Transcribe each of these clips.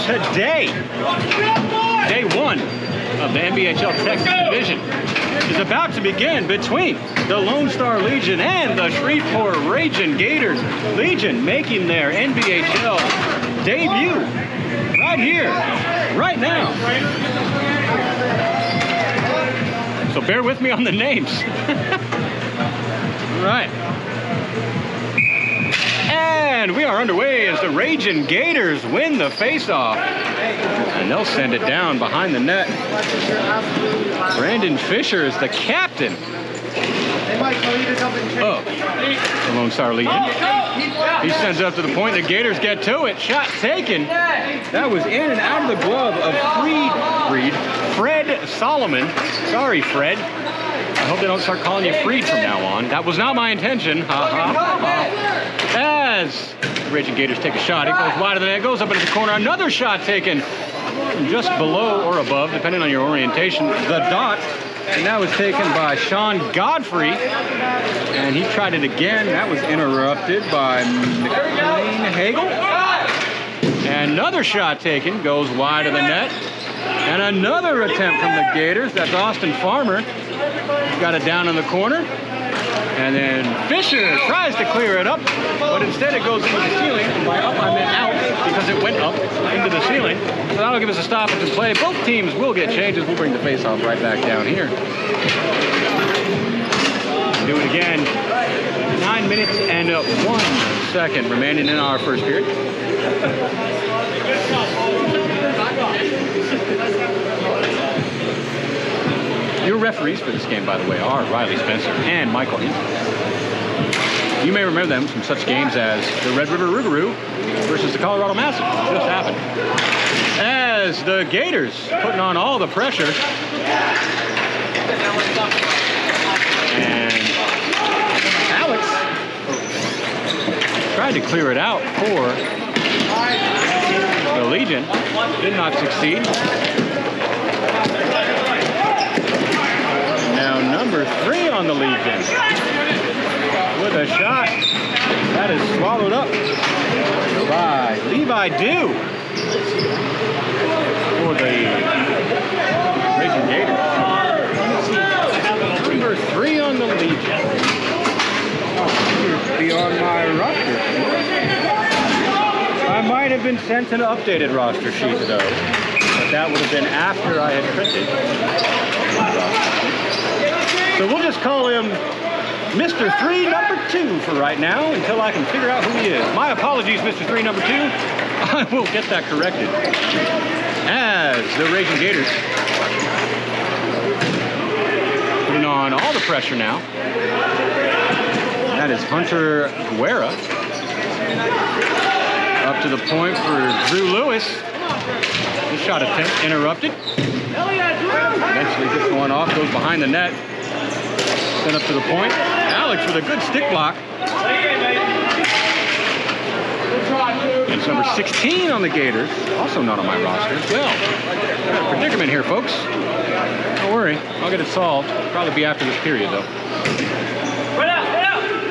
today. Day 1 of the NBHL Texas Division is about to begin between the Lone Star Legion and the Shreveport Ragin Gators. Legion making their NBHL debut right here, right now. So bear with me on the names. Right. And we are underway as the Ragin Gators win the face-off. And they'll send it down behind the net. Brandon Fisher is the captain of the Lone Star Legion. He sends it up to the point. The Gators get to it. Shot taken. That was in and out of the glove of Fred Solomon. Sorry, Fred. I hope they don't start calling you Freed from now on. That was not my intention. As the Ragin Gators take a shot, it goes wide of the net, goes up into the corner. Another shot taken just below or above, depending on your orientation, the dot. And that was taken by Sean Godfrey. And he tried it again. That was interrupted by McLean Hagel. And another shot taken, goes wide of the net. And another attempt from the Gators. That's Austin Farmer. He's got it down in the corner. And then Fisher tries to clear it up, but instead it goes into the ceiling. And by up, I meant out, because it went up into the ceiling. So that'll give us a stoppage in play. Both teams will get changes. We'll bring the face-off right back down here. Do it again. 9 minutes and 1 second remaining in our first period. Your referees for this game, by the way, are Riley Spencer and Michael Hinton. You may remember them from such games as the Red River Rougarou versus the Colorado Massive. Just happened. As the Gators putting on all the pressure. And Alex tried to clear it out for the Legion. Did not succeed. Now number 3 on the Legion with a shot that is swallowed up by Levi Dew for the Ragin Gators. Number 3 on the Legion. Be on my roster. I might have been sent an updated roster sheet though, but that would have been after I had printed my roster. So we'll just call him Mr. 3 number 2 for right now until I can figure out who he is. My apologies, Mr. 3 number 2. I will get that corrected. As the Ragin Gators putting on all the pressure now. That is Hunter Guerra. Up to the point for Drew Lewis. The shot attempt interrupted. Eventually gets one off, goes behind the net. Sent up to the point. Alex with a good stick block. It's number 16 on the Gators. Also not on my roster. Well, I got a predicament here, folks. Don't worry, I'll get it solved. Probably be after this period, though.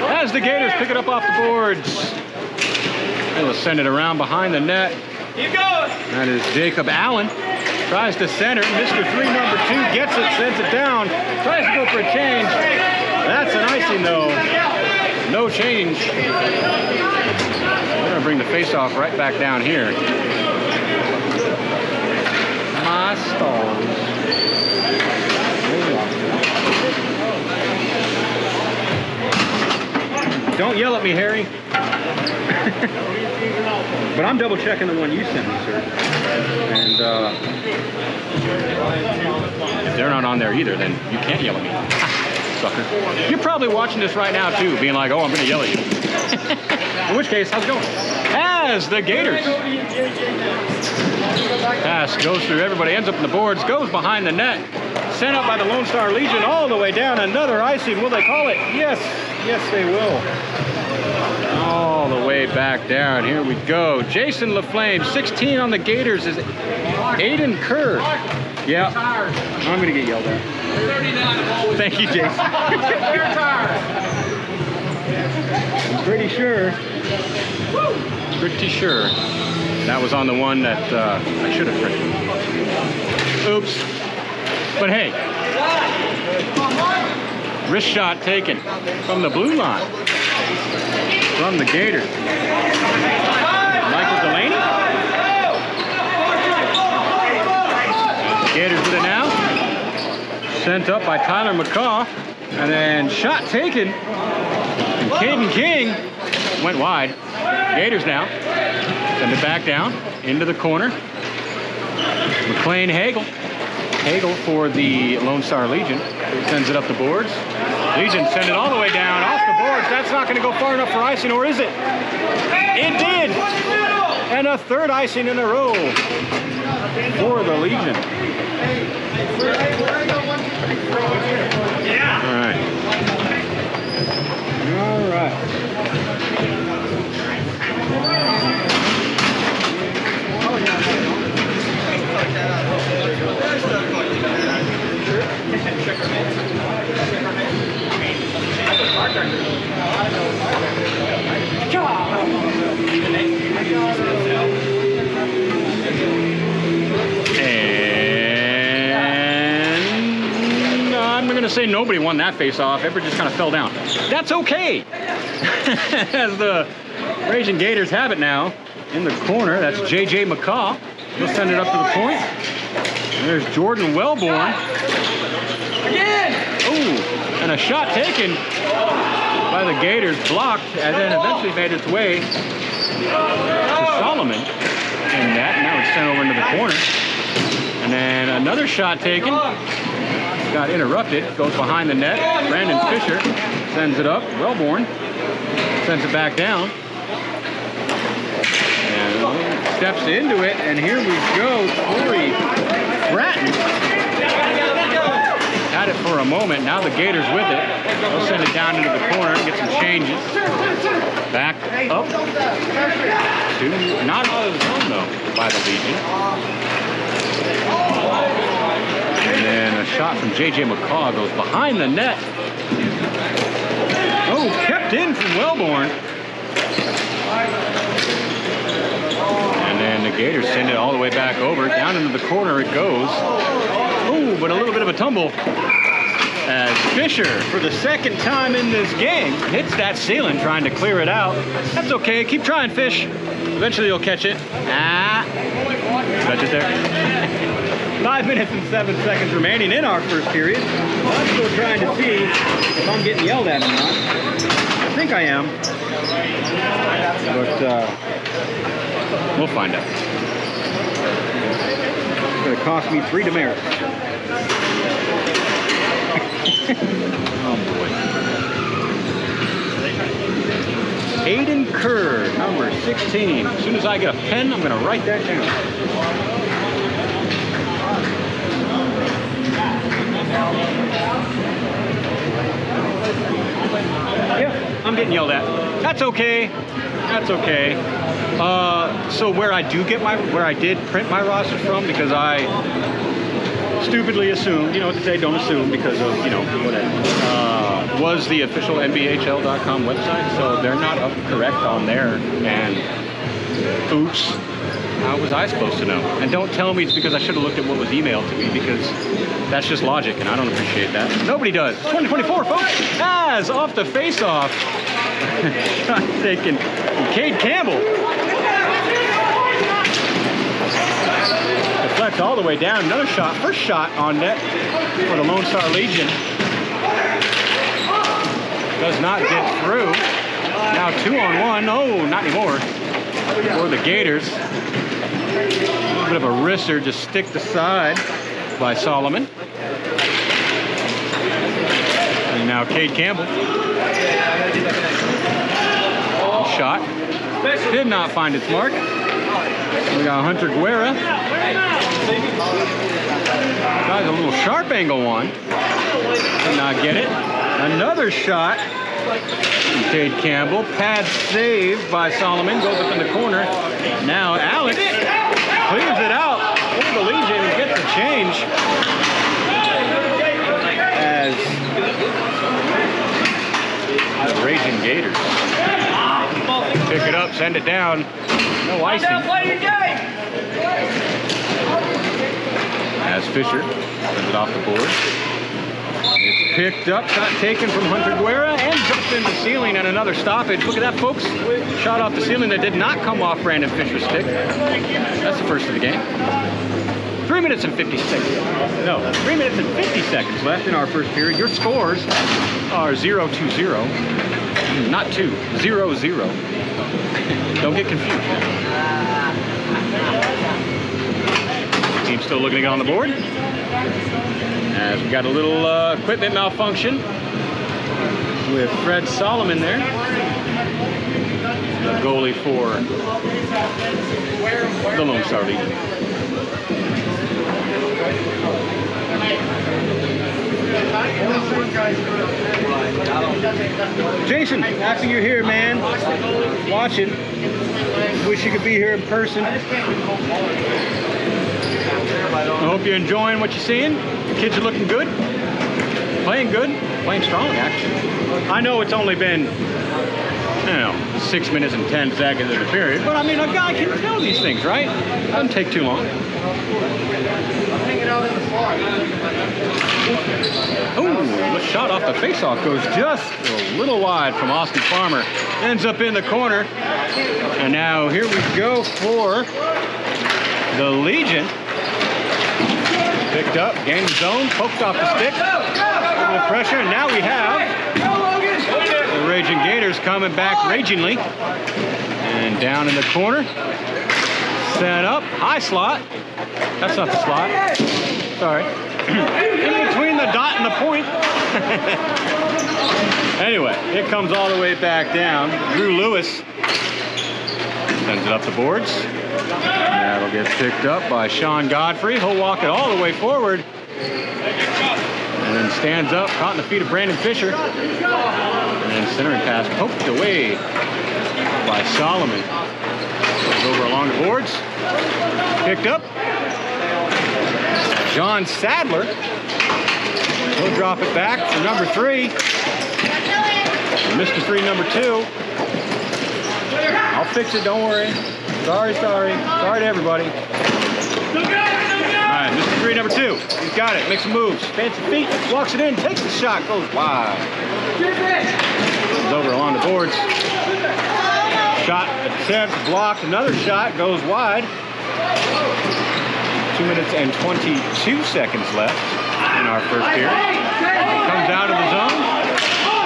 As the Gators pick it up off the boards. They'll send it around behind the net. Keep going. That is Jacob Allen. Tries to center. Mr. 3 number 2 gets it, sends it down. Tries to go for a change. That's an icing, though. No change. We're going to bring the face-off right back down here. My stars. Don't yell at me, Harry. But I'm double checking the one you sent me, sir. And if they're not on there either, then you can't yell at me. Sucker. You're probably watching this right now too, being like, oh, I'm gonna yell at you. In which case, how's it going? As the Gators. Pass goes through everybody, ends up in the boards, goes behind the net. Sent up by the Lone Star Legion all the way down. Another icing, will they call it? Yes, yes they will. All the way back down. Here we go. Jason LaFlame, 16 on the Gators is Aiden Kerr. Yeah, I'm going to get yelled at. Thank you, Jason. I'm pretty sure. Pretty sure. That was on the one that I should have printed. Oops. But hey, wrist shot taken from the blue line from the Gators. Michael Delaney. And the Gators with it now. Sent up by Tyler McCaw. And then shot taken. And Caden King went wide. Gators now. Send it back down into the corner. McLean Hagel. Hagel for the Lone Star Legion. Sends it up the boards. Legion send it all the way down off the boards. That's not going to go far enough for icing, or is it? It did! And a third icing in a row for the Legion. All right. All right. And I'm going to say nobody won that face-off. Everybody just kind of fell down. That's okay. As the Ragin Gators have it now in the corner. That's J.J. McCaw. He'll send it up to the point. There's Jordan Wellborn. Oh, and a shot taken by the Gators, blocked, and then eventually made its way to Solomon. And that now it's sent over into the corner. And then another shot taken. Got interrupted. Goes behind the net. Brandon Fisher sends it up. Wellborn sends it back down. And steps into it. And here we go. Corey Bratton had it for a moment. Now the Gators with it. They'll send it down into the corner, get some changes. Back up to not out of the zone though by the Legion. And then a shot from J.J. McCaw goes behind the net. Oh, kept in from Wellborn. And then the Gators send it all the way back over. Down into the corner it goes. Oh, but a little bit of a tumble. As Fisher, for the second time in this game, hits that ceiling trying to clear it out. That's okay. Keep trying, Fish. Eventually you'll catch it. Catch it there. 5 minutes and 7 seconds remaining in our first period. I'm still trying to see if I'm getting yelled at or not. I think I am. But we'll find out. It's going to cost me 3 demerits. Oh boy. Aiden Kerr, number 16. As soon as I get a pen, I'm going to write that down. Yeah, I'm getting yelled at. That's okay. That's okay. So where I did print my roster from, because I stupidly assumed, you know what to say, don't assume, because of, you know, whatever, was the official NBHL.com website, so they're not up correct on there, and oops, how was I supposed to know? And don't tell me it's because I should have looked at what was emailed to me, because that's just logic, and I don't appreciate that. Nobody does. 2024, folks, as off the face-off, shot taken, Cade Campbell. Deflects all the way down. Another shot, first shot on net for the Lone Star Legion. Does not get through. Now 2-on-1. Oh, not anymore. For the Gators. A little bit of a wrister, just stick the side by Solomon. And now Cade Campbell. Shot. Did not find its mark. We got Hunter Guerra. Got a little sharp angle one. Did not get it. Another shot. Cade Campbell. Pad save by Solomon. Goes up in the corner. Now Alex clears it out for the Legion and gets a change. As the Ragin Gators pick it up. up, send it down. No icing. As Fisher sends it off the board. It's picked up, shot taken from Hunter Guerra, and jumped in the ceiling, and another stoppage. Look at that, folks. Shot off the ceiling that did not come off Brandon Fisher's stick. That's the first of the game. 3 minutes and 50 seconds. No, 3 minutes and 50 seconds left in our first period. Your scores are 0-0. Not 2, 0-0. Don't get confused. Team's still looking to get on the board. As we got a little equipment malfunction with Fred Solomon there. The goalie for the Lone Star Legion. Jason, happy you're here, man. Watching. Wish you could be here in person. I hope you're enjoying what you're seeing. The kids are looking good. Playing good. Playing strong, actually. I know it's only been, 6 minutes and 10 seconds in the period, but I mean, a guy can tell these things, right? Doesn't take too long. Ooh, the shot off the faceoff goes just a little wide from Austin Farmer. Ends up in the corner. And now here we go for the Legion. Picked up, gained the zone, poked off the stick. Over the pressure, and now we have the Raging Gators coming back ragingly. And down in the corner. Set up, high slot. That's not the slot. Sorry. In between the dot and the point. Anyway, it comes all the way back down. Drew Lewis sends it up the boards. That'll get picked up by Sean Godfrey. He'll walk it all the way forward. And then stands up, caught in the feet of Brandon Fisher. And then centering pass poked away by Solomon. Over along the boards. Picked up. John Sadler. He'll drop it back for number 3. Mr. 3, number 2. I'll fix it, don't worry. Sorry to everybody. All right, Mr. 3, number 2. He's got it, makes some moves. Fancy feet, walks it in, takes the shot, goes wide. Comes over along the boards. Shot attempt, blocked, another shot, goes wide. 2 minutes and 22 seconds left in our first period. Comes out of the zone,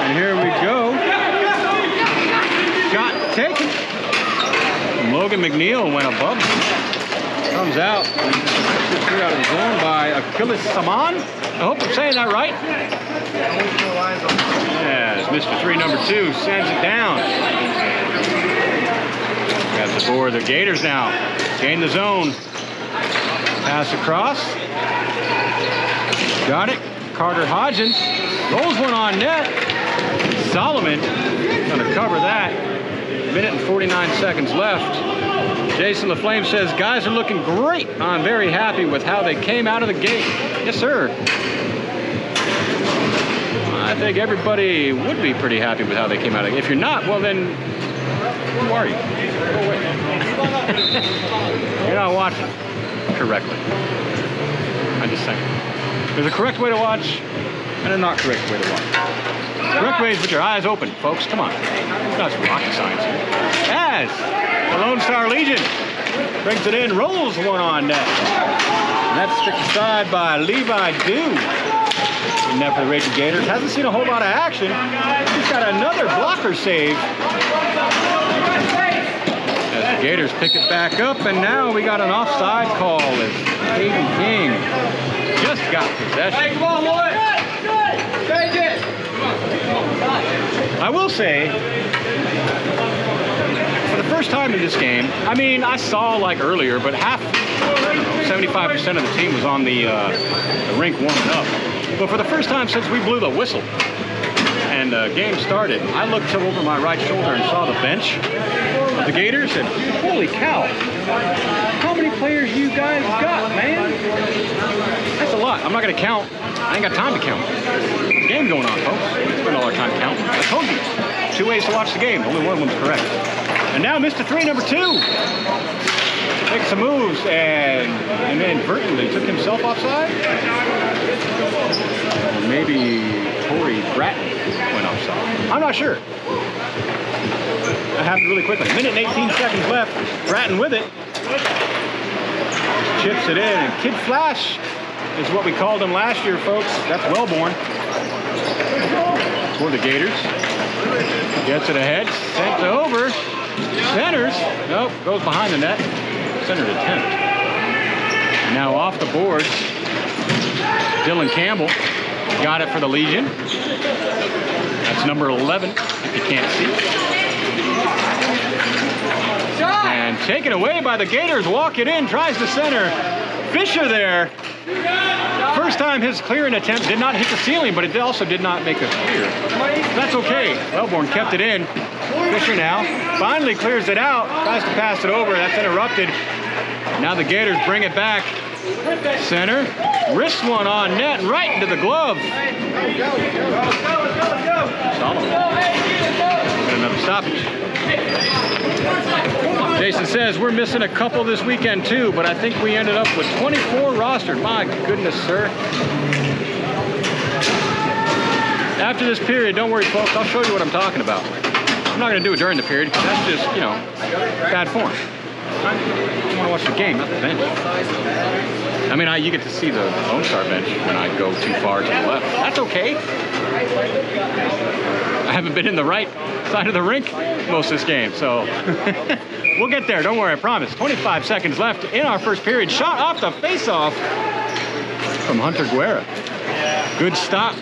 and here we go. Shot taken. Logan McNeil went above him. Comes out. Threw out of the zone by Achilles Saman. I hope I'm saying that right. As Mr. 3, number 2 sends it down. Got the board of the Gators now. Gain the zone. Pass across. Got it. Carter Hodgins rolls one on net. Solomon going to cover that. Minute and 49 seconds left. Jason LaFlame says, guys are looking great. I'm very happy with how they came out of the gate. Yes, sir. I think everybody would be pretty happy with how they came out of the gate. If you're not, well then, who are you? Go away. You're not watching correctly. I'm just saying. There's a correct way to watch and a not correct way to watch. Correct way is with your eyes open, folks. Come on. It's not rocket science here. As the Lone Star Legion brings it in, rolls one on net. And that's stricken aside by Levi Dew. In net for the Raging Gators. Hasn't seen a whole lot of action. He's got another blocker save. As the Gators pick it back up, and now we got an offside call as Hayden King just got possession. I will say, for the first time in this game, I mean, I saw like earlier, but 75% of the team was on the rink warming up. But for the first time since we blew the whistle and the game started, I looked over my right shoulder and saw the bench of the Gators, and holy cow, how many players you guys got, man? That's a lot. I'm not going to count. I ain't got time to count. There's a game going on, folks. We spend all our time counting. I told you, 2 ways to watch the game. Only one of them's correct. And now Mr. 3, number 2. Makes some moves and inadvertently took himself offside. Or maybe Torrey Bratton went offside. I'm not sure. That happened really quickly. 1 minute and 18 seconds left. Bratton with it. Chips it in. And Kid Flash is what we called him last year, folks. That's Wellborn. For the Gators. Gets it ahead. Sent over. Centers. Nope. Goes behind the net. Centered attempt. And now off the boards. Dylan Campbell got it for the Legion. That's number 11, if you can't see. And taken away by the Gators. Walk it in. Tries to center. Fisher there. First time his clearing attempt did not hit the ceiling, but it also did not make a clear. That's okay. Wellborn kept it in. Fisher now finally clears it out. Tries to pass it over. That's interrupted. Now the Gators bring it back. Center. Wrist one on net and right into the glove. Solomon. Got another stoppage. Jason says we're missing a couple this weekend too, but I think we ended up with 24 rostered. My goodness, sir. After this period, don't worry, folks. I'll show you what I'm talking about. I'm not going to do it during the period because that's just, you know, bad form. I want to watch the game, not the bench. I mean, you get to see the Lone Star bench when I go too far to the left. That's okay. I haven't been in the right side of the rink most of this game, so we'll get there. Don't worry, I promise. 25 seconds left in our first period. Shot off the face-off from Hunter Guerra. Good stop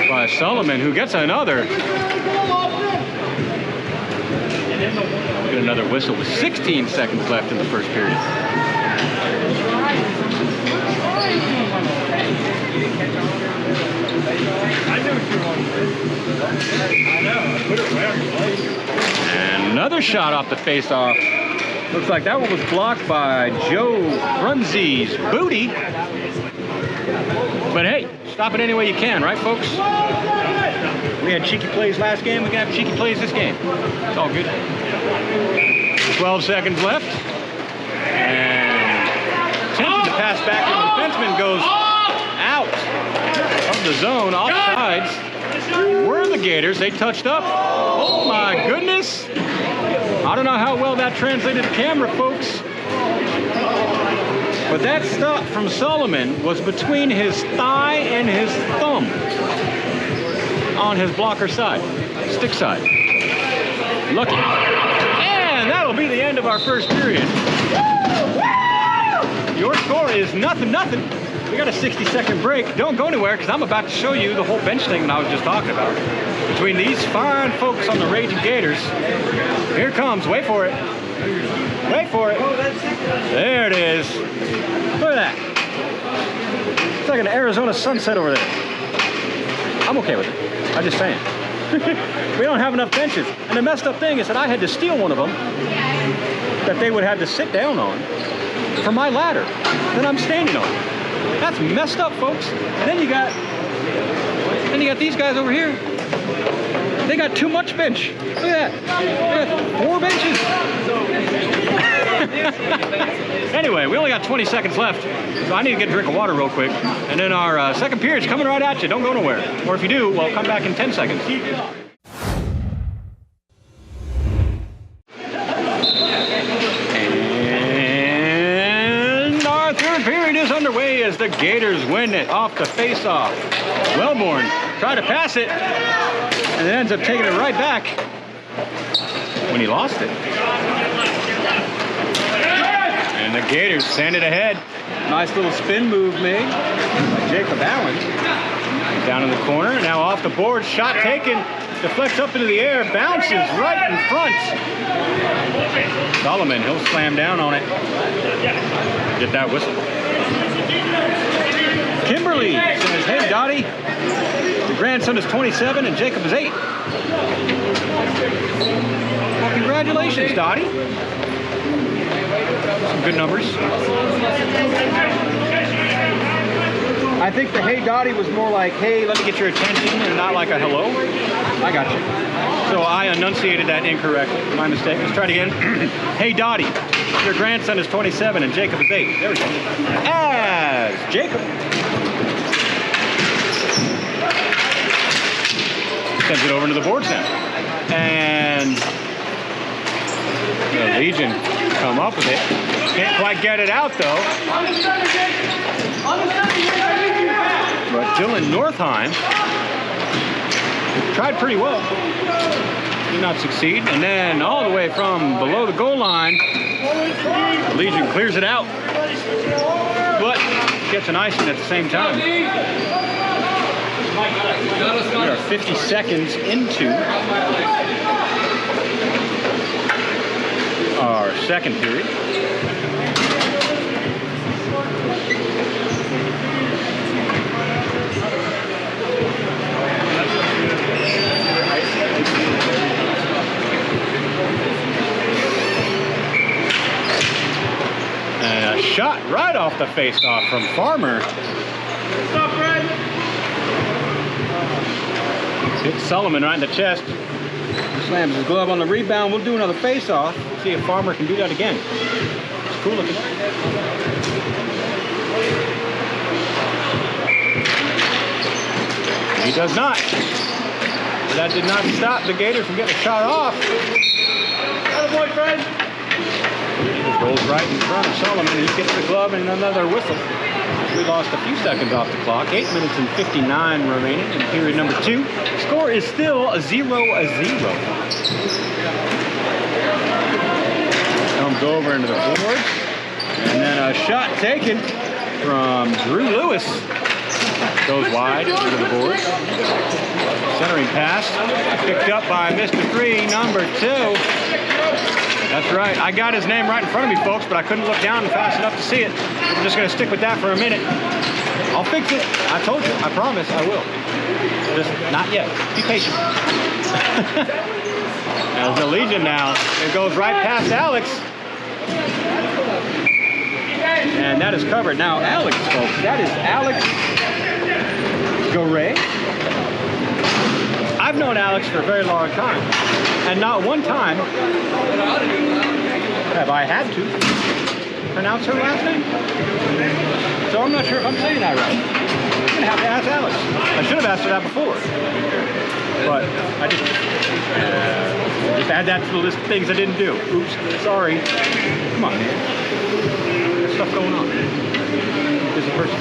by Solomon, who gets another. We'll get another whistle with 16 seconds left in the first period. And another shot off the face-off. Looks like that one was blocked by Joe Brunzi's booty. But hey, stop it any way you can, right, folks? We had cheeky plays last game. We can have cheeky plays this game. It's all good. 12 seconds left. And attempting to pass back to the defenseman goes out of the zone, offsides. Were the Gators. They touched up. Oh my goodness. I don't know how well that translated to camera, folks. But that stop from Solomon was between his thigh and his thumb on his blocker side, stick side. Lucky. And that'll be the end of our first period. Your score is 0-0. We got a 60-second break. Don't go anywhere because I'm about to show you the whole bench thing that I was just talking about. Between these fine folks on the Ragin' Gators. Here it comes. Wait for it. Wait for it. There it is. Look at that. It's like an Arizona sunset over there. I'm okay with it. I'm just saying. We don't have enough benches. And the messed up thing is that I had to steal one of them that they would have to sit down on for my ladder that I'm standing on. That's messed up, folks. And then you got these guys over here. They got too much bench. Look at that. Look at 4 benches. Anyway, we only got 20 seconds left, so I need to get a drink of water real quick. And then our second period's coming right at you. Don't go nowhere. Or if you do, well, come back in 10 seconds. And our third period is underway as the Gators win it off the face-off. Wellborn tried to pass it, and it ends up taking it right back when he lost it. And the Gators send it ahead. Nice little spin move made by Jacob Allen. Down in the corner, now off the board, shot taken, deflects up into the air, bounces right in front. Solomon, he'll slam down on it. Get that whistle. Kimberly says, hey, Dottie, your grandson is 27 and Jacob is 8. Well, congratulations, Dottie. Some good numbers. I I think the hey Dottie was more like, hey, let me get your attention, and not like a hello. I got you. So I enunciated that incorrectly. My mistake. Let's try it again. Hey Dottie, your grandson is 27 and Jacob is 8. There we go. As Jacob sends it over into the boards now. And the Legion come up with it. Can't quite get it out though. But Dylan Northeim tried pretty well. Did not succeed. And then all the way from below the goal line, the Legion clears it out. But gets an icing at the same time. We are 50 seconds into our second period. And a shot right off the face-off from Farmer. Stop, Fred. Hits Sullivan right in the chest. Slams his glove on the rebound. We'll do another face-off. See if Farmer can do that again. It's cool looking. He does not. But that did not stop the Gators from getting a shot off. Attaboy, Fred. He just rolls right in front of Sullivan. He gets the glove and another whistle. We lost a few seconds off the clock. 8 minutes and 59 remaining in period number 2. Score is still 0-0. Comes over into the boards. And then a shot taken from Drew Lewis. Goes wide into the boards. Centering pass. Picked up by Mr. 3, number 2. That's right. I got his name right in front of me, folks, but I couldn't look down fast enough to see it. I'm just going to stick with that for a minute. I'll fix it. I told you. I promise I will. Just not yet. Be patient. As the Legion now, it goes right past Alex. And that is covered. Now, Alex, folks, that is Alex Garay. I've known Alex for a very long time, and not one time have I had to pronounce her last name. So I'm not sure if I'm saying that right. I'm going to have to ask Alex. I should have asked her that before, but I just add that to the list of things I didn't do. Oops, sorry. Come on, man. There's stuff going on. Busy person.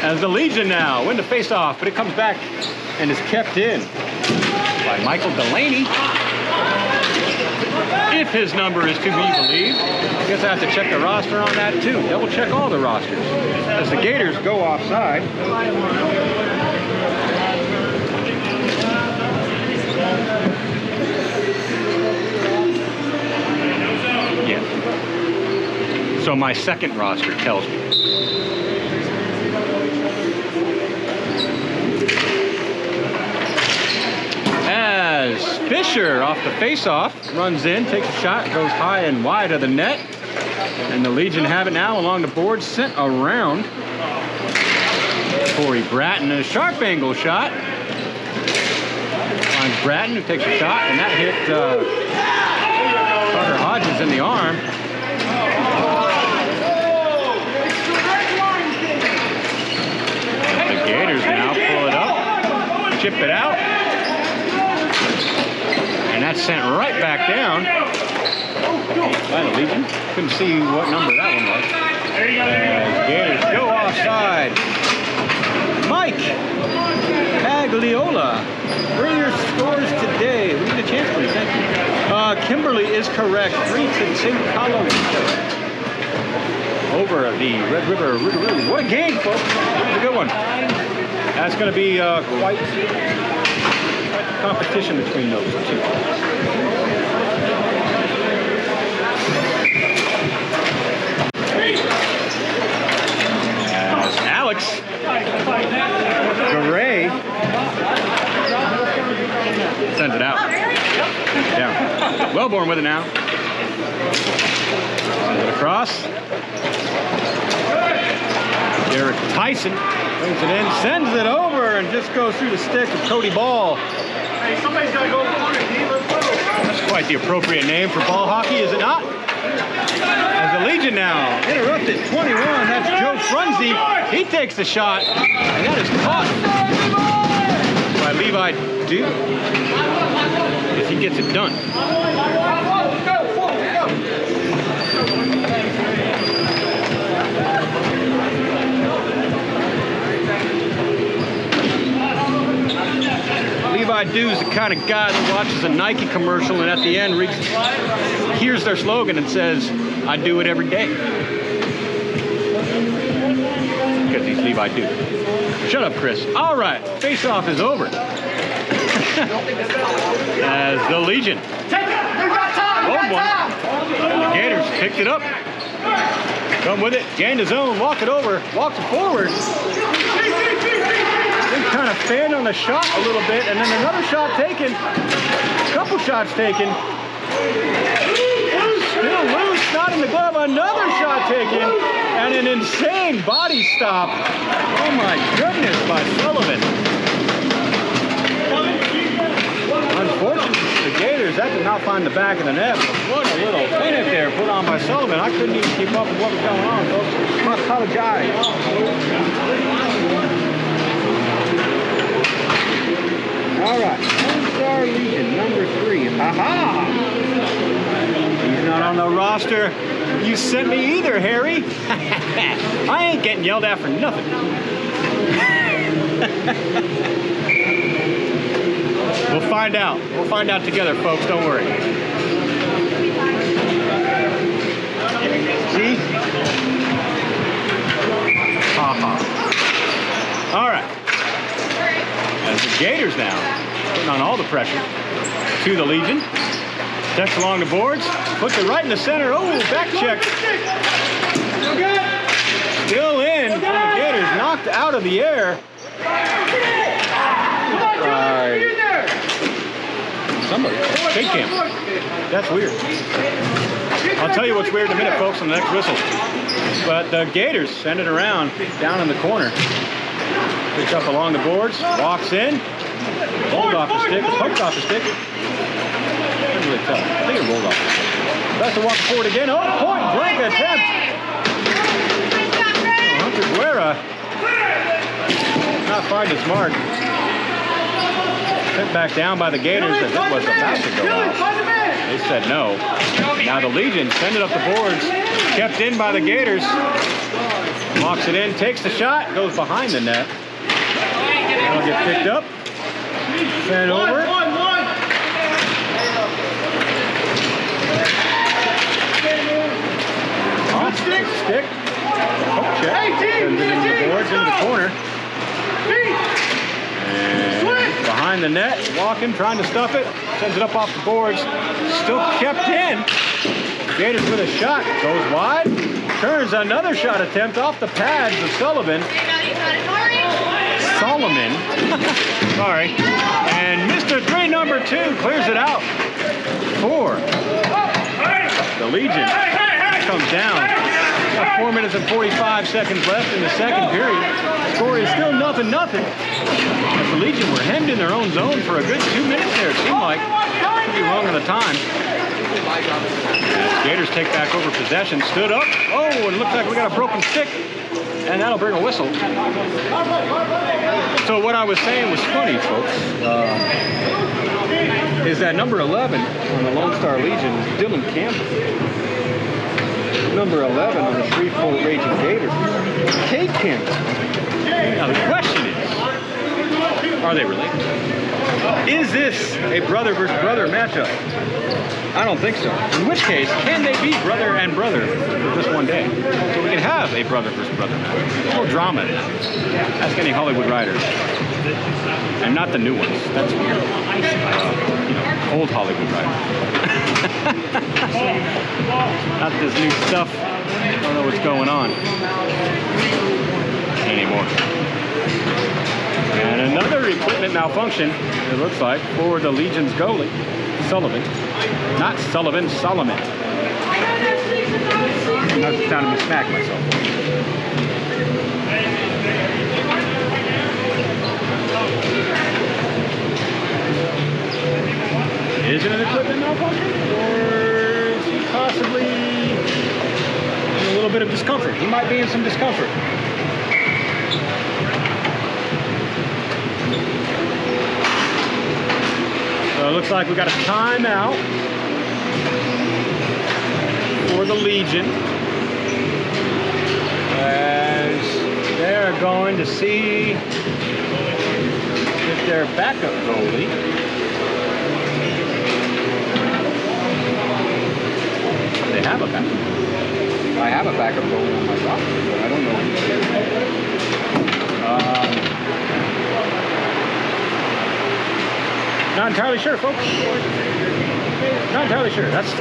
As the Legion now win the face-off, but it comes back and is kept in by Michael Delaney. If his number is to be believed. I guess I have to check the roster on that too. Double check all the rosters. As the Gators go offside. Yeah. So my second roster tells me. As Fisher off the face-off runs in, takes a shot, goes high and wide of the net, and the Legion have it now along the board, sent around. Corey Bratton, a sharp angle shot. Finds Bratton, who takes a shot, and that hit Carter Hodges in the arm. The Gators now pull it up, chip it out. And that's sent right back down by the Legion. Couldn't see what number that one was. As Gators go offside. Mike Pagliola. Earlier scores today. We get a chance, please. Thank you. Kimberly is correct. 3-2 Colorado. Over the Red River. What a game, folks. That's a good one. That's going to be quite competition between those two. As Alex Garay sends it out. Down. Wellborn with it now. Sends it across. Derek Tyson brings it in, sends it over, and just goes through the stick of Cody Ball. Hey, somebody's got to go for it. That's quite the appropriate name for ball hockey, is it not? As the Legion now interrupted 21. That's Joe Frunze. He takes the shot, and that is caught by Levi Duke. As he gets it done. Levi Duke's the kind of guy that watches a Nike commercial and at the end hears their slogan and says, "I do it every day." Because he's Levi Duke. Shut up, Chris. All right, face-off is over. As the Legion. The Gators picked it up. Come with it, gained his own, walk it over, walks it forward. Then kind of fanned on the shot a little bit, and then another shot taken. A couple shots taken. Still loose, not in the glove. Another shot taken, and an insane body stop. Oh my goodness, by Sullivan. Unfortunately for the Gators, that did not find the back of the net. But what a little finish there put on by Sullivan. I couldn't even keep up with what was going on, folks. I apologize. All right, All-Star Legion, number 3. Aha! He's not on the roster. You sent me either, Harry. I ain't getting yelled at for nothing. We'll find out. We'll find out together, folks. Don't worry. See? Ha-ha. All right. As the Gators now, putting on all the pressure to the Legion. Checks along the boards, puts it right in the center. Oh, back check. Still in. The Gators knocked out of the air. Somebody. Shake cam. That's weird. I'll tell you what's weird in a minute, folks, on the next whistle. But the Gators send it around down in the corner. Picks up along the boards, walks in, rolled off the stick, poked off the stick. Can't really tell. I think it rolled off the stick. That's to walk forward again. Oh, point blank attempt. Hunter Guerra not find his mark. Sent back down by the Gators as it was about to go out. They said no. Now the Legion send it up the boards. Kept in by the Gators. Walks it in, takes the shot, goes behind the net. That'll get picked up. Sent over. Off the stick. Hook check. Sends it into the boards, into the corner. And behind the net, walking, trying to stuff it. Sends it up off the boards. Still kept in. Gators with a shot. Goes wide. Turns another shot attempt off the pads of Sullivan. Solomon. Sorry. And Mr. 3, number 2, clears it out for the Legion. Comes down. Got 4 minutes and 45 seconds left in the second period. Score is still 0-0. As the Legion were hemmed in their own zone for a good 2 minutes there, it seemed like. Could be wrong on the time. Gators take back over possession. Stood up. Oh, and it looks like we got a broken stick. And that'll bring a whistle. So what I was saying was funny, folks. Is that number 11 on the Lone Star Legion is Dylan Campbell. Number 11 on the Shreveport Ragin Gators, Kate Campbell. Now the question is, are they related? Is this a brother versus brother matchup? I don't think so. In which case, can they be brother and brother for just one day? So we can have a brother versus brother match. No drama in that. Ask any Hollywood writers. And not the new ones. That's weird. Old Hollywood writers. Not this new stuff. I don't know what's going on anymore. And another equipment malfunction, it looks like, for the Legion's goalie, Sullivan. Not Sullivan, Solomon. That's the time to smack myself. discomfort. He might be in some discomfort. So it looks like we got a timeout for the Legion, as they're going to see if their backup goalie they have a backup. I have a backup goalie on my roster, but I don't know who it is. Not entirely sure, folks. Not entirely sure. That's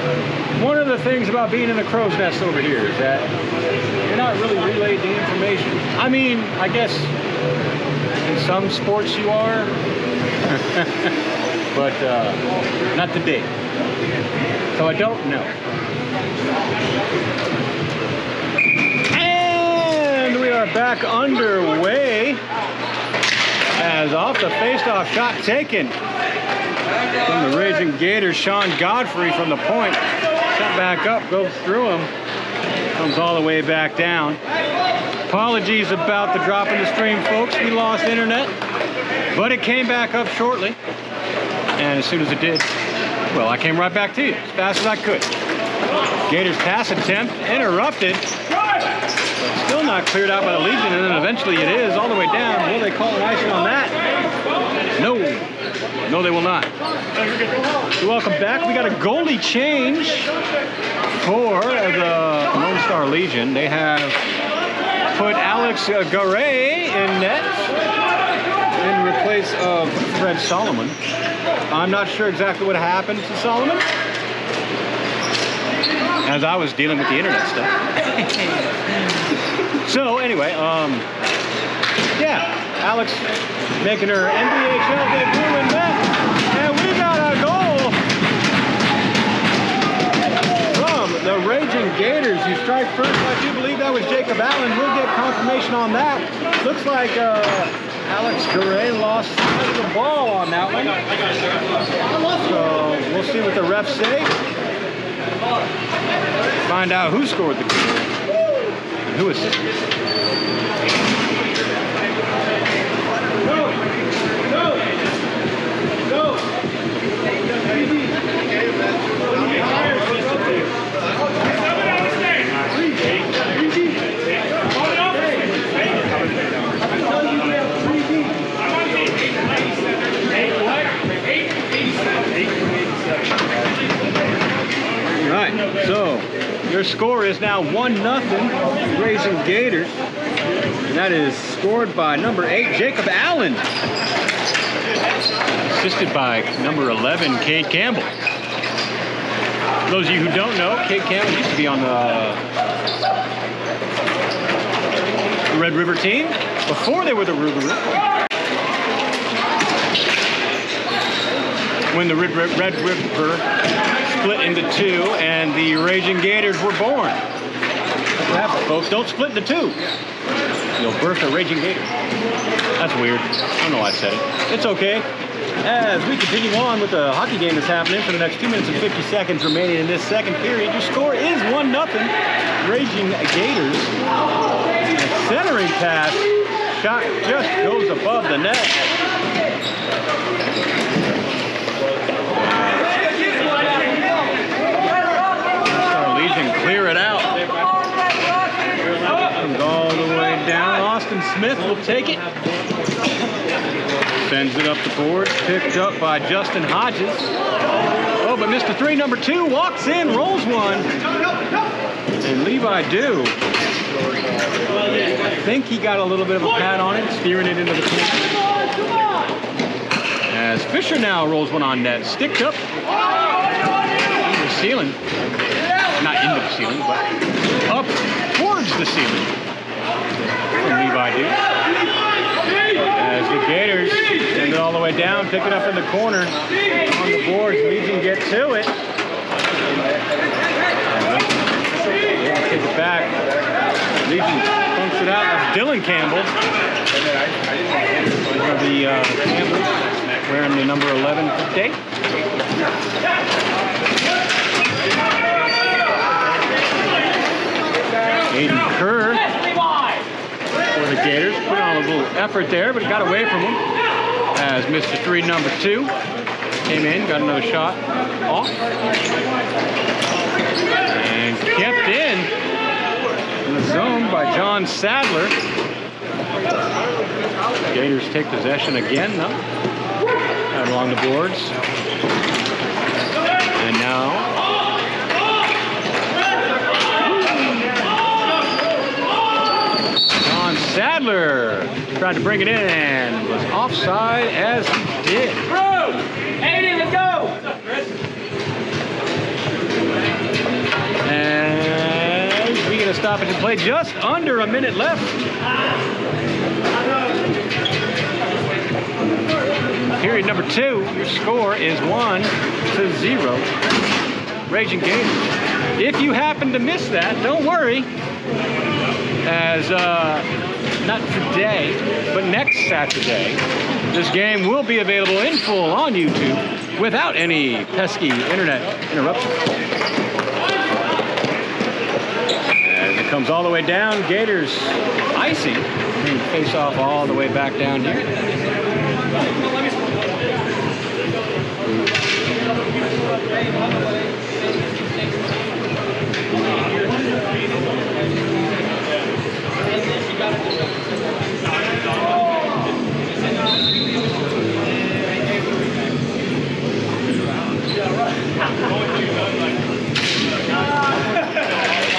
one of the things about being in the crow's nest over here, is that you're not really relayed the information. I mean, I guess in some sports you are, but not today. So I don't know. And we are back underway, as off the face-off shot taken from the Ragin Gators, Sean Godfrey from the point. Shot back up, goes through him, comes all the way back down. Apologies about the drop in the stream, folks. We lost internet, but it came back up shortly. And as soon as it did, well, I came right back to you as fast as I could. Gators pass attempt interrupted. Still not cleared out by the Legion, and then eventually it is all the way down. Will they call an icing on that? No. No, they will not. So welcome back. We got a goalie change for the Lone Star Legion. They have put Alex Garay in net in replace of Fred Solomon. I'm not sure exactly what happened to Solomon, as I was dealing with the internet stuff. So anyway, yeah, Alex making her NBHL debut in net, and we got a goal from the Ragin Gators. You strike first. I do believe that was Jacob Allen. We'll get confirmation on that. Looks like Alex Garay lost the ball on that one. So we'll see what the refs say. Find out who scored the goal and who assisted. Right, so your score is now 1-0, Ragin Gators, and that is scored by number 8, Jacob Allen, assisted by number 11, Cade Campbell. For those of you who don't know, Cade Campbell used to be on the Red River team before they were the Red River. When the Red River split into two and the Ragin Gators were born. That's what happens, folks. Don't split into two. You'll birth a Ragin Gator. That's weird. I don't know why I said it. It's okay. As we continue on with the hockey game that's happening for the next 2 minutes and 50 seconds remaining in this second period, your score is 1-0. Ragin Gators. A centering pass. Shot just goes above the net. Clear it out. Comes all the way down. Austin Smith will take it. Sends it up the board. Picked up by Justin Hodges. Oh, but Mr. 3, number 2, walks in, rolls one. And Levi Dew, I think he got a little bit of a pad on it, steering it into the corner. As Fisher now rolls one on net. Sticked up. Into the ceiling. Not into the ceiling, but up towards the ceiling from Levi Dew. As the Gators send it all the way down, pick it up in the corner on the boards. Legion get to it. Take it back. Legion pumps it out. That's Dylan Campbell. The Campbell wearing the number 11 today. Aiden Kerr for the Gators. Put on a little effort there, but got away from him. As Mr. 3, number 2, came in, got another shot off. And kept in the zone by John Sadler. Gators take possession again, though. Out along the boards. And now John Sadler tried to bring it in and was offside as he did. Aiden, let's go! And we get a stoppage and play just under a minute left. Period number 2, your score is 1-0. Ragin Gators. If you happen to miss that, don't worry. As not today, but next Saturday, this game will be available in full on YouTube without any pesky internet interruptions. As it comes all the way down, Gators icing. Face off all the way back down here.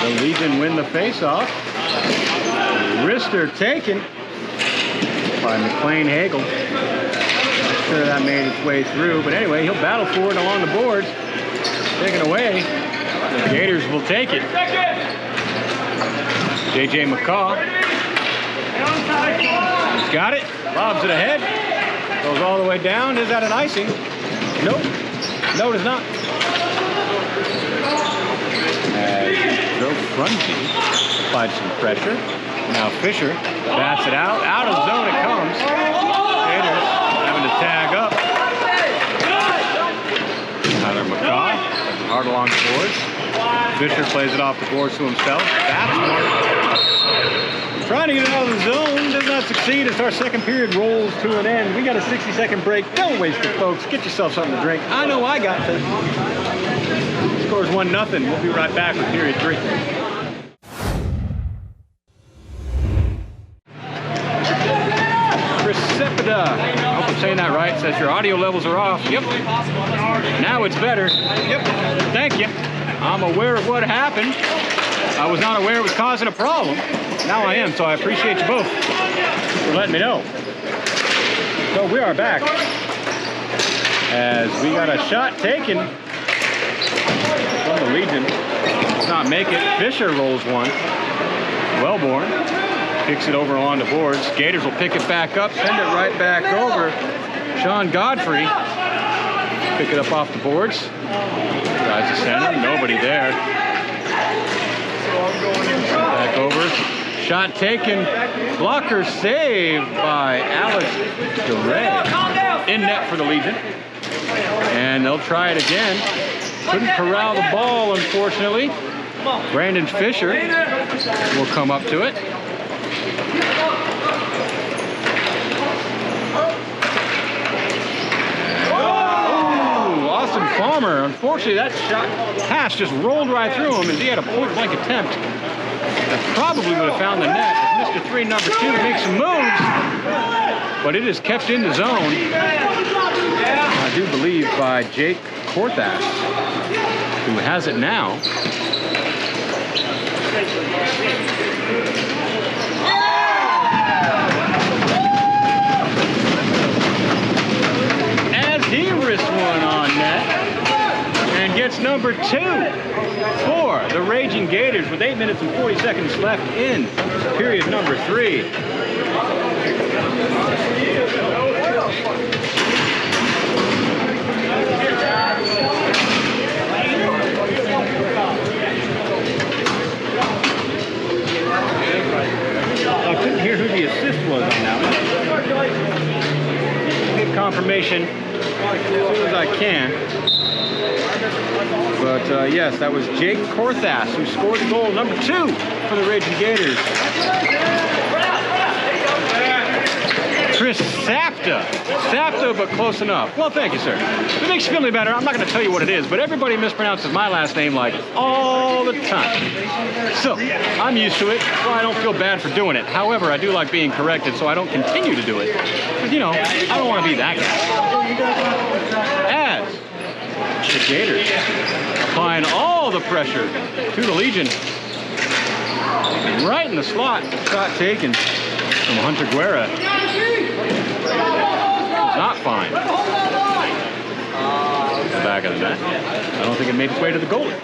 The Legion win the face-off. Wrister taken by McLean Hagel. Not sure that made its way through, but anyway, he'll battle for it along the boards. Taken away. The Gators will take it. J.J. McCaw. He's got it. Lobs it ahead. Goes all the way down. Is that an icing? Nope. No, it is not. Joe Frunzy applied some pressure. Now Fisher bats it out. Out of the zone it comes. Gators having to tag up. Tyler McCaw hard along the boards. Fisher plays it off the boards to himself. That's one. Trying to get it out of the zone. Does not succeed as our second period rolls to an end. We got a 60-second break. Don't waste it, folks. Get yourself something to drink. I know I got to. Scores 1-0. We'll be right back with period 3. Crescepida. I hope I'm saying that right. Says your audio levels are off. Yep. Now it's better. Yep. Thank you. I'm aware of what happened. I was not aware it was causing a problem. Now I am, so I appreciate you both for letting me know. So we are back. As we got a shot taken from the Legion. Does not make it. Fisher rolls one. Wellborn kicks it over along the boards. Gators will pick it back up, send it right back over. Sean Godfrey pick it up off the boards. Tries to center, nobody there. Back over. Shot taken. Blocker saved by Alex DeRay. In net for the Legion. And they'll try it again. Couldn't corral the ball, unfortunately. Brandon Fisher will come up to it. Oh, Austin Farmer. Unfortunately, that shot pass just rolled right through him as he had a point-blank attempt. That probably would have found the net as Mr. 3, number 2, makes some moves. But it is kept in the zone, I do believe, by Jake Korthas, who has it now. As he risks one on net and gets number 2 for the Ragin Gators with 8 minutes and 40 seconds left in period number 3. I couldn't hear who the assist was on that one. Get confirmation as soon as I can. But yes, that was Jake Korthas who scored the goal number 2 for the Ragin Gators. Chris Sapta. Sapta, but close enough. Well, thank you, sir. If it makes you feel any better, I'm not going to tell you what it is, but everybody mispronounces my last name like all the time. So, I'm used to it, so I don't feel bad for doing it. However, I do like being corrected, so I don't continue to do it. Because, you know, I don't want to be that guy. As the Gators applying all the pressure to the Legion. Right in the slot, shot taken from Hunter Guerra. Not fine. The back of the net. I don't think it made its way to the goalie.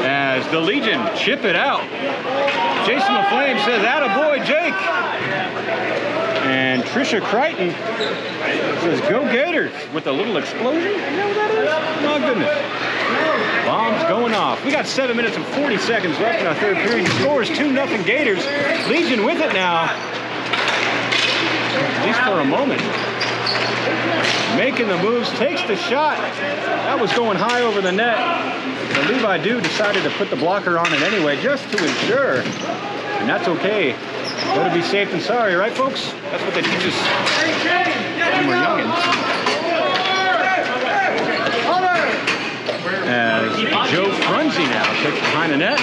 As the Legion chip it out. Jason LaFlame says, "Attaboy, Jake." And Trisha Crichton says, "Go Gators," with a little explosion. You know what that is? My goodness. Bombs going off. We got 7 minutes and 40 seconds left in our third period. The score is 2-0 Gators. Legion with it now. At least for a moment. Making the moves, takes the shot. That was going high over the net. The Levi Dew decided to put the blocker on it anyway, just to ensure. And that's okay. Gotta be safe than sorry, right, folks? That's what they teach us when we're youngins. As Joe Frunzy now takes behind the net.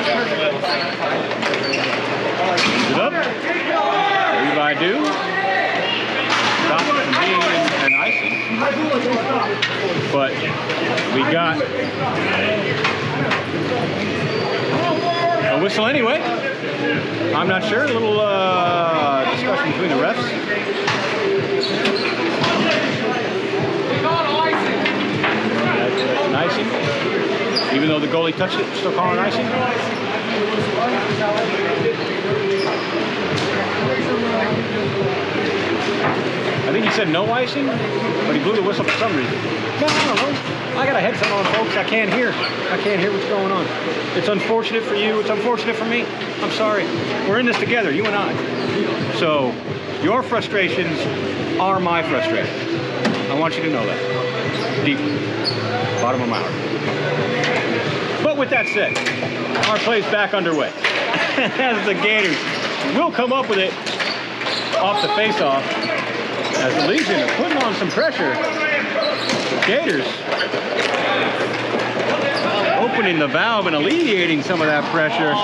Brings it up. Levi Dew. Stops it from being an icing. But we got a whistle anyway. I'm not sure. A little discussion between the refs. That's an icing. Even though the goalie touched it, still calling icing. I think he said no icing, but he blew the whistle for some reason. No, I don't know. I got a headset on, folks. I can't hear. I can't hear what's going on. It's unfortunate for you. It's unfortunate for me. I'm sorry. We're in this together, you and I. So, your frustrations are my frustrations. I want you to know that. Deep. Bottom of my heart. But with that said, our play's back underway. As the Gators will come up with it off the face-off. As the Legion are putting on some pressure. The Gators opening the valve and alleviating some of that pressure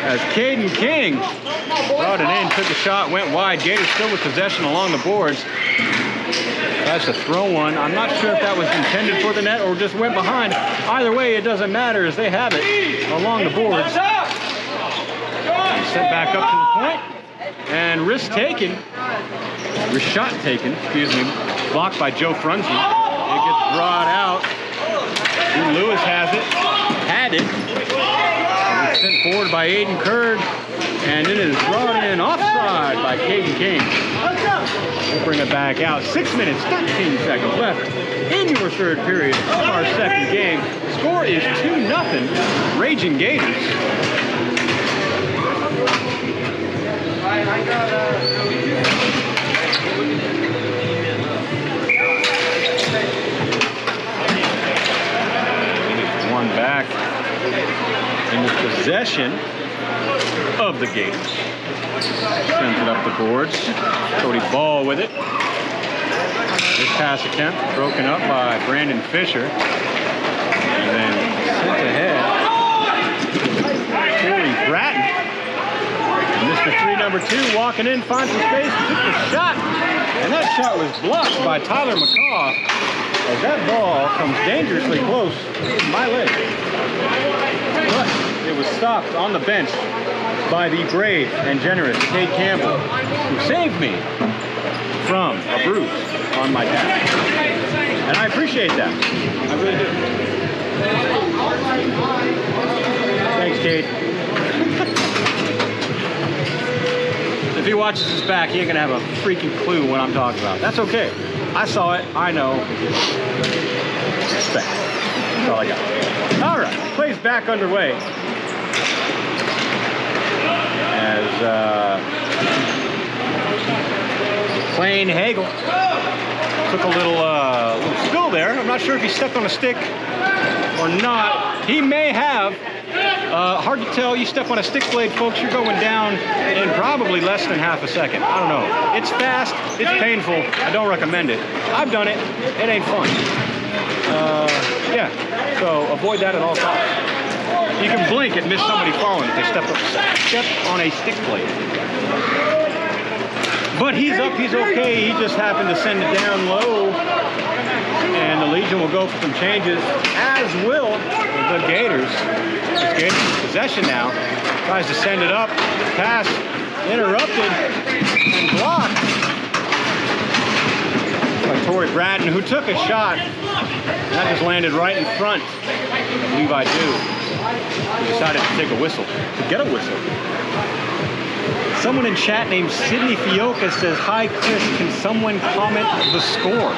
as Caden King brought it in, took a shot, went wide. Gators still with possession along the boards. That's a throw one. I'm not sure if that was intended for the net or just went behind. Either way, it doesn't matter as they have it along the boards. Sent back up to the point. And risk taken. Shot taken, excuse me, blocked by Joe Frunzy. It gets brought out. Lewis has it, had it. It's sent forward by Aiden Kurd, and it is brought in offside by Caden King. We'll bring it back out. 6 minutes, 13 seconds left in your third period of our second game. Score is 2-0, Ragin Gators. One back in the possession of the Gators. Sends it up the boards. Cody Ball with it. This pass attempt broken up by Brandon Fisher. And then sent ahead. Corey Bratton. And Mr. 3, number 2, walking in, finds some space, took the shot. And that shot was blocked by Tyler McCaw. As that ball comes dangerously close to my leg. But it was stopped on the bench by the brave and generous Kate Campbell, who saved me from a bruise on my calf. And I appreciate that. I really do. Thanks, Kate. If he watches this back, he ain't gonna have a freaking clue what I'm talking about. That's okay. I saw it. I know. Respect. That's all I got. All right. Play's back underway. As Plain Hagel took a little spill there. I'm not sure if he stepped on a stick or not. He may have. Hard to tell. You step on a stick blade, folks, you're going down in probably less than half a second. I don't know. It's fast. It's painful. I don't recommend it. I've done it. It ain't fun. Yeah. So avoid that at all costs. You can blink and miss somebody falling if they step on a stick blade. But he's up. He's okay. He just happened to send it down low. And the Legion will go for some changes, as will the Gators. It's Gators' possession now. Tries to send it up. Pass interrupted and blocked by Torrey Bratton, who took a shot. That just landed right in front of Levi Dew. He decided to take a whistle, to get a whistle. Someone in chat named Sydney Fioca says, "Hi Chris, can someone comment the score?"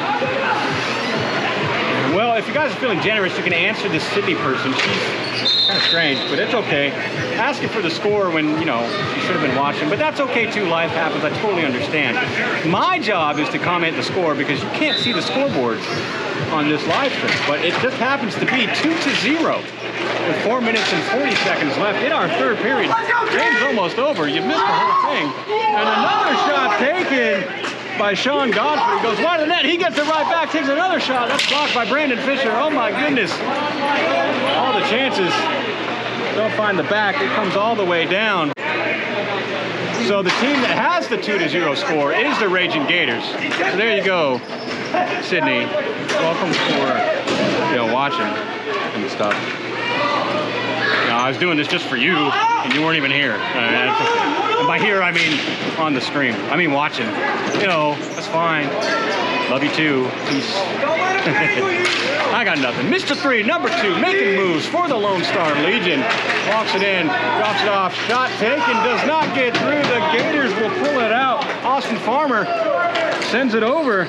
Well, if you guys are feeling generous, you can answer this Sydney person. She's kind of strange, but it's okay. Asking for the score when, you know, she should have been watching. But that's okay too, life happens, I totally understand. My job is to comment the score because you can't see the scoreboard on this live stream. But it just happens to be 2-0 with 4 minutes and 40 seconds left in our third period. Game's almost over. You missed the whole thing. And another shot taken by Sean Godfrey. Goes wide of the net. He gets it right back, takes another shot. That's blocked by Brandon Fisher. Oh my goodness. All the chances. Don't find the back. It comes all the way down. So the team that has the 2-0 score is the Ragin Gators. So there you go, Sydney. Welcome for, you know, watching and stuff. You know, I was doing this just for you, and you weren't even here. And by here, I mean on the stream. I mean watching. You know, that's fine. Love you too. Peace. I got nothing. Mr. 3, number 2, making moves for the Lone Star Legion. Walks it in, drops it off. Shot taken, does not get through. The Gators will pull it out. Austin Farmer sends it over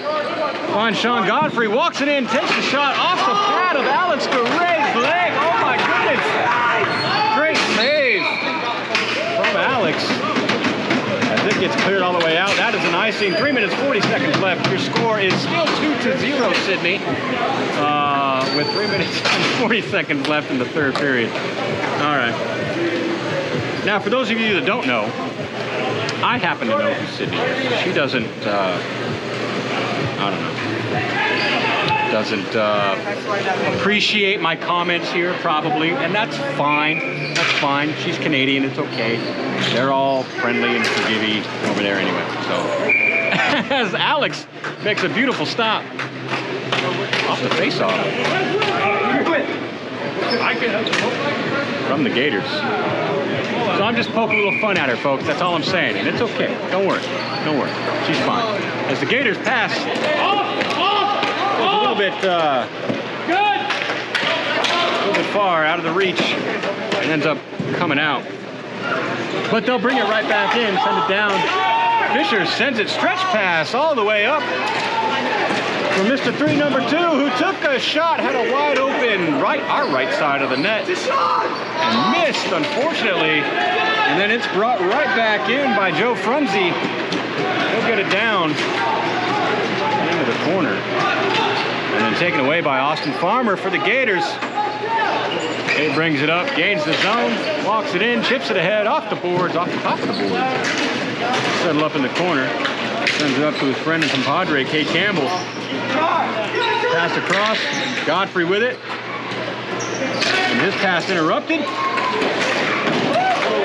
on Sean Godfrey. Walks it in, takes the shot off the pad of Alex Garay's leg. Oh my goodness. Great save from Alex. As it gets cleared all the way out. That is an icing. 3 minutes, 40 seconds left. Your score is still 2-0, Sydney. With 3 minutes and 40 seconds left in the third period. All right. Now, for those of you that don't know, I happen to know who Sydney is. She doesn't, I don't know, doesn't appreciate my comments here, probably, and that's fine. That's fine. She's Canadian. It's okay. They're all friendly and forgiving over there anyway. So, as Alex makes a beautiful stop off the face-off from the Gators. So I'm just poking a little fun at her, folks. That's all I'm saying, and it's okay. Don't worry. Don't worry. She's fine. As the Gators pass, a little bit far out of the reach, and ends up coming out. But they'll bring it right back in, send it down. Fisher sends it stretch pass all the way up for Mr. 3, number 2, who took a shot, had a wide open our right side of the net, and missed, unfortunately. And then it's brought right back in by Joe Frunze. He'll get it down into the corner. And then taken away by Austin Farmer for the Gators. He brings it up, gains the zone, walks it in, chips it ahead, off the boards, off the top of the boards. Settle up in the corner. Sends it up to his friend and compadre, Kate Campbell. Pass across, Godfrey with it. And his pass interrupted.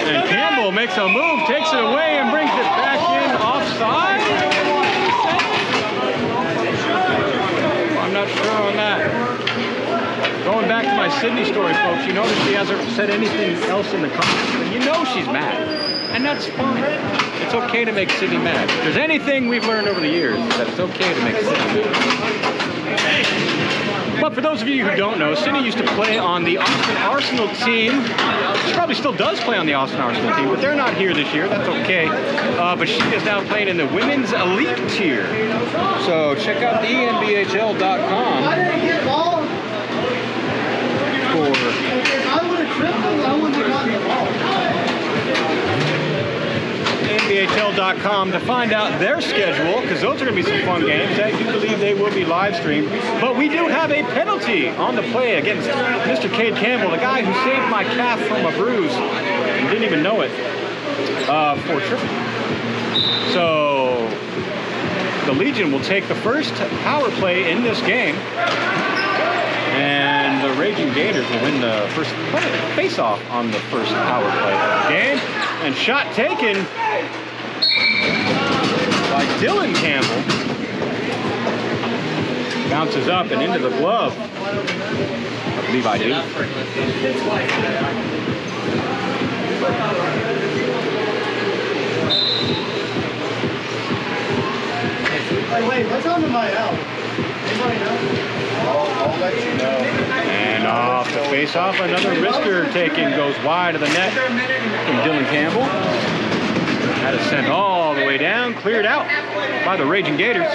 And Campbell makes a move, takes it away, and brings it back in offside. I'm not sure on that. Going back to my Sydney story, folks, you notice she hasn't said anything else in the comments, but you know she's mad. And that's fine. It's okay to make Sydney mad. If there's anything we've learned over the years, that it's okay to make Sydney mad. But for those of you who don't know, Sydney used to play on the Austin Arsenal team. She probably still does play on the Austin Arsenal team, but they're not here this year. That's okay. But she is now playing in the women's elite tier. So check out the NBHL.com. NBHL.com to find out their schedule, because those are going to be some fun games. I do believe they will be live streamed. But we do have a penalty on the play against Mr. Cade Campbell, the guy who saved my calf from a bruise and didn't even know it, for Shreveport. So the Legion will take the first power play in this game, and the Ragin Gators will win the first face-off on the first power play of the game. And shot taken by Dylan Campbell. Bounces up and into the glove. I believe I do. Wait, what's on to my L? Anybody know? I'll let you know. And off the face-off, another wrister taken goes wide of the net from Dylan Campbell. That is sent all the way down, cleared out by the Ragin Gators.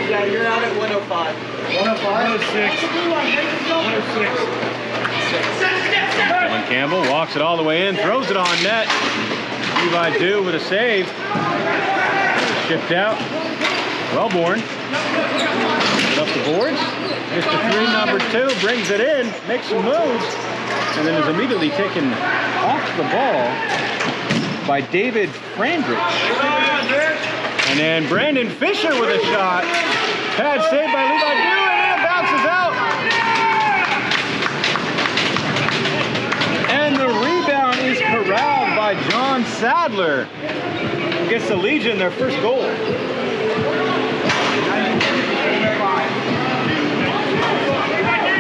Yeah, you're out at 105. 105? 106. Dylan Campbell walks it all the way in, throws it on net. Levi Do with a save. Shipped out. Wellborn. Put up the boards. Mr. 3, number 2, brings it in, makes some moves, and then is immediately taken off the ball by David Frandrich. And then Brandon Fisher with a shot. Pad saved by Levi Do, and then it bounces out. And the rebound is corralled by John Sadler. Gets the Legion their first goal.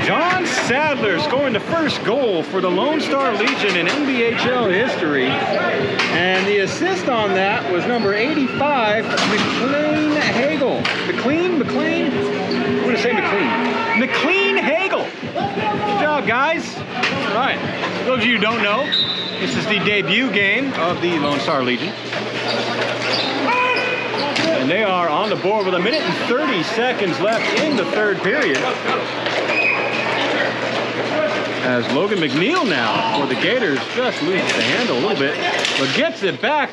John Sadler scoring the first goal for the Lone Star Legion in NBHL history. And the assist on that was number 85, McLean Hagel. McLean? I'm going to say McLean. McLean Hagel. Good job, guys. All right. For those of you who don't know, this is the debut game of the Lone Star Legion. And they are on the board with 1 minute and 30 seconds left in the third period. As Logan McNeil now for the Gators just loses the handle a little bit, but gets it back.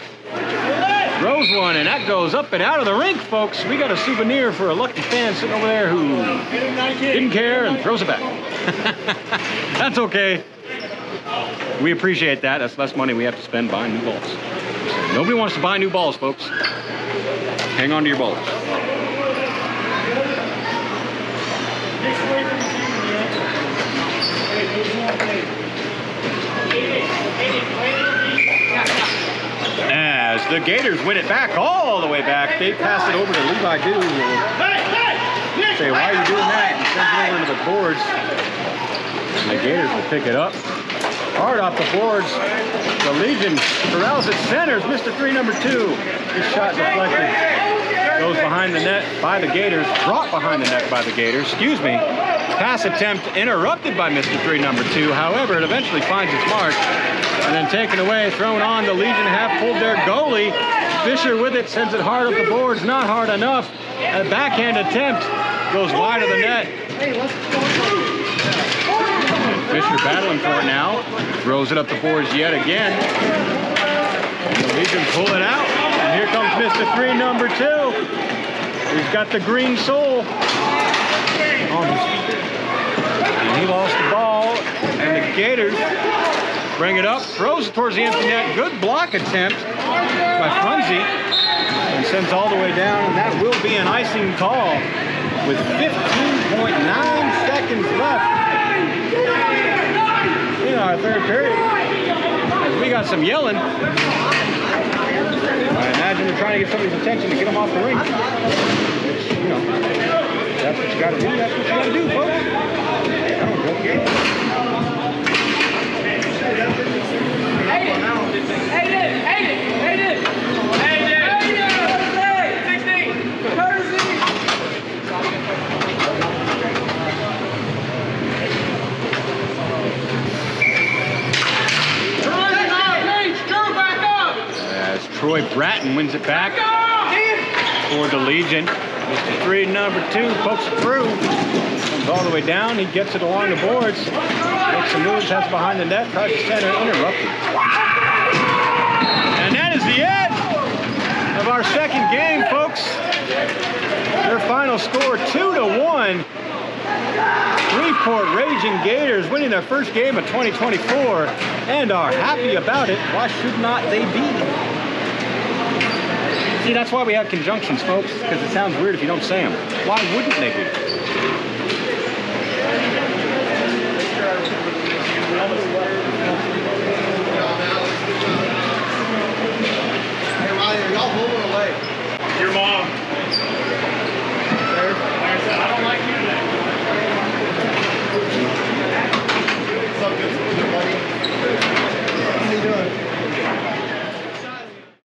Throws one, and that goes up and out of the rink, folks. We got a souvenir for a lucky fan sitting over there who didn't care and throws it back. That's okay. We appreciate that. That's less money we have to spend buying new balls. Nobody wants to buy new balls, folks. Hang on to your balls. As the Gators win it back, all the way back, they pass it over to Levi Do. Say, why are you doing that? And sends it over to the boards. And the Gators will pick it up. Hard off the boards. The Legion corrals at centers. Mr. 3, number 2. His shot deflected. Goes behind the net by the Gators. Brought behind the net by the Gators. Excuse me. Pass attempt interrupted by Mr. 3, number 2. However, it eventually finds its mark. And then taken away, thrown on. The Legion have pulled their goalie. Fisher with it, sends it hard up the boards. Not hard enough. A backhand attempt goes wide of the net. Fisher battling for it now. Throws it up the boards yet again. The Legion pull it out. And here comes Mr. 3, number 2. He's got the green soul. And he lost the ball. And the Gators bring it up. Throws it towards the empty net. Good block attempt by Frunze. And sends all the way down. And that will be an icing call with 15.9 seconds left in our third period. We got some yelling. I imagine they're trying to get somebody's attention to get them off the rink. Which, you know, that's what you got to do. That's what you got to do, folks. I don't go get it. Troy Bratton wins it back for the Legion. Mr. 3, number 2, pokes it through. Comes all the way down. He gets it along the boards. Makes some moves, has behind the net, tries to center, interrupted. And that is the end of our second game, folks. Their final score 2-1. Shreveport Ragin Gators winning their first game of 2024 and are happy about it. Why should not they be? See, that's why we have conjunctions, folks, because it sounds weird if you don't say them. Why wouldn't they be?